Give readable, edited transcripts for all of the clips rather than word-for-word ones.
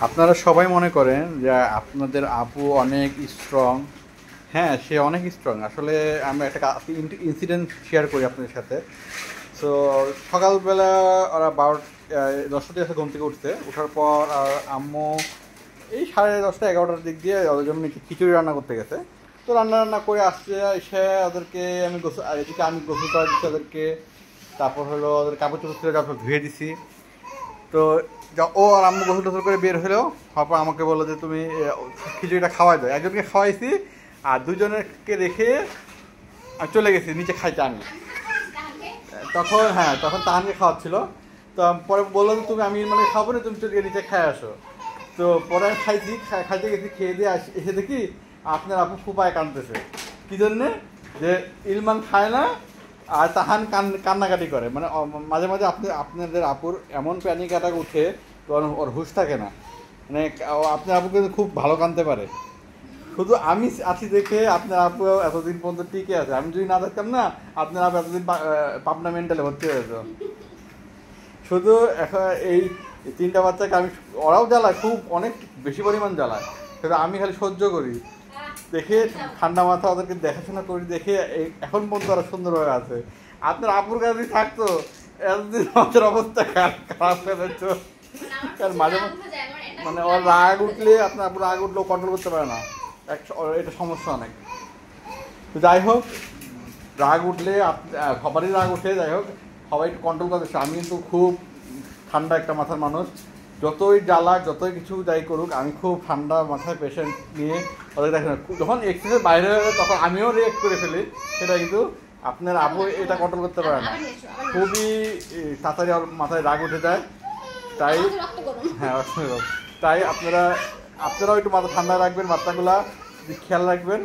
আপনারা সবাই মনে করেন যে আপনাদের আপু অনেক স্ট্রং। হ্যাঁ, সে অনেক স্ট্রং। আসলে আমি একটা ইনসিডেন্ট শেয়ার করি আপনাদের সাথে। সো সকালবেলা ওরা 10টার দিকে ঘুম থেকে উঠছে, ওঠার পর আর আম্মু এই 10:30 11টার দিক দিয়ে ওদের জন্য খিচুড়ি রান্না করতে গেছে। তো রান্না করে আসছে, এসে ওদেরকে এদিকে আমি গোসল করা দিচ্ছি ওদেরকে। তারপর হলো ওদের কাপড় চোপড় ছিল, তারপর ধুয়ে দিছি। তো ও আর আম্মু গোসল টোসল করে বের হলো, তারপর আমাকে বললো যে তুমি খিচুড়িটা খাওয়াই দাও। একজনকে খাওয়াইছি আর দুজনকে রেখে আমি চলে গেছি নিচে খাইতে আমি। তখন তাহানকে খাওয়াচ্ছিল। তো পরে বললো যে তুমি আমি মানে খাবো না, তুমি চলে গিয়ে নিচে খাই আসো। তো পরে আমি খাইতে গেছি, খেয়ে দিয়ে এসে দেখি আপনার আপু ফুপায় কাঁদতেছে। কী জন্যে? যে ইলমান খায় না আর তাহান কান্নাকাটি করে। মানে মাঝে মাঝে আপনাদের আপুর এমন প্যানিক অ্যাটাক উঠে তো ওর হুঁশ থাকে না। মানে আপনার আপু কিন্তু খুব ভালো কাঁদতে পারে। শুধু আমি আছি দেখে আপনার আপু এতদিন পর্যন্ত টিকে আছে। আমি যদি না থাকতাম না, আপনার আপু এতদিন পাবনা মেন্টালে ভর্তি হয়ে যেত। শুধু এখন এই 3টা বাচ্চাকে আমি, ওরাও জ্বালায়, খুব অনেক বেশি পরিমাণ জ্বালায়, সেটা আমি খালি সহ্য করি দেখে, ঠান্ডা মাথা ওদেরকে দেখাশোনা করি দেখে এখন পর্যন্ত ওরা সুন্দরভাবে আছে। আপনার আপুর কাছে থাকতো এতদিন আমাদের অবস্থা খারাপ হয়ে যেত। কারণ মাঝে মানে ওর রাগ উঠলে, আপনার আপুর রাগ উঠলেও কন্ট্রোল করতে পারে না, এটা সমস্যা অনেক। তো যাই হোক, রাগ উঠলে সবারই রাগ উঠে, যাই হোক সবাই একটু কন্ট্রোল করতেছে। আমি কিন্তু খুব ঠান্ডা একটা মাথার মানুষ, যতই জ্বালা যতই কিছু যাই করুক, আমি খুব ঠান্ডা মাথায় পেশেন্ট নিয়ে ওদের দেখেন। যখন এক্সারসাইজ বাইরে হয়ে যায় তখন আমিও রিয়েক্ট করে ফেলি, সেটা কিন্তু আপনার আপু এটা কন্ট্রোল করতে পারে না। খুবই তাড়াতাড়ি ওর মাথায় রাগ উঠে যায়। তাই হ্যাঁ, তাই আপনারাও একটু মাথা ঠান্ডা রাখবেন, বাচ্চাগুলা খেয়াল রাখবেন।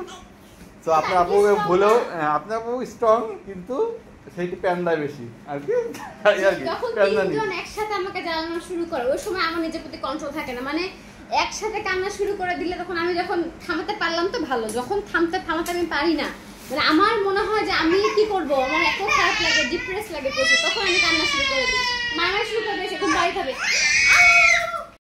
তো আপনার আপু ভুলেও, আপনার আপু স্ট্রং কিন্তু সেইটি প্যান দেয় বেশি আর কি। যখন তিনজন একসাথে আমাকে জ্বালানো শুরু করে, ওই সময় আমার নিজের প্রতি কন্ট্রোল থাকে না। মানে একসাথে কান্না শুরু করে দিলে তখন আমি যখন থামাতে পারলাম তো ভালো, যখন থামাতে আমি পারি না, মানে আমার মনে হয় যে আমি কি করব, আমার এত খারাপ লাগে, ডিপ্রেস লাগে প্রচুর, তখন আমি কান্না শুরু করে দিই। মামা শুরু করে দিয়েছে, ঘুম বাড়ি খাবে,